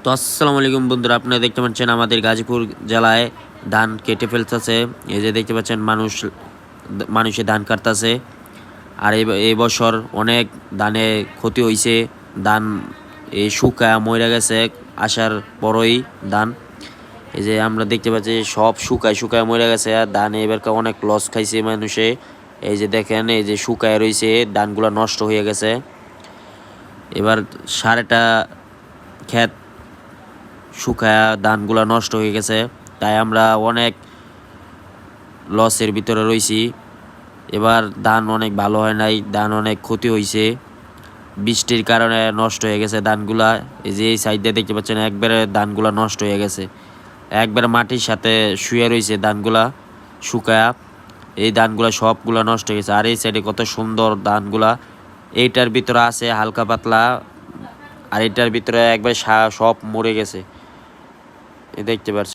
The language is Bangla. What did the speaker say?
তো আসসালামু আলাইকুম বন্ধুরা, আপনারা দেখতে পাচ্ছেন আমাদের গাজীপুর জেলায় ধান কেটে ফেলতেছে। এই যে দেখতে পাচ্ছেন মানুষে ধান কাটতেছে। আর এই বছর অনেক ধানে ক্ষতি হয়েছে। ধান এই শুকায় মরে গেছে আসার পরই ধান। এই যে আমরা দেখতে পাচ্ছি সব শুকায় শুকায় মরে গেছে। আর ধান এবার অনেক লস খাইছে মানুষে। এই যে দেখেন, এই যে শুকায় রয়েছে, ধানগুলো নষ্ট হয়ে গেছে। এবার সারেটা ক্ষেত শুকায়া ধানগুলা নষ্ট হয়ে গেছে, তাই আমরা অনেক লসের ভিতরে রয়েছি। এবার ধান অনেক ভালো হয় নাই, ধান অনেক ক্ষতি হয়েছে, বৃষ্টির কারণে নষ্ট হয়ে গেছে ধানগুলা। এই যে এই সাইডে দেখতে পাচ্ছেন একবারে ধানগুলা নষ্ট হয়ে গেছে, একবারে মাটির সাথে শুয়ে রয়েছে ধানগুলা শুকায়া। এই ধানগুলা সবগুলা নষ্ট হয়ে গেছে। আর এই সাইডে কত সুন্দর ধানগুলা, এইটার ভিতরে আছে হালকা পাতলা, আর এটার ভিতরে একবারে সব মরে গেছে, দেখতে পাচ্ছেন।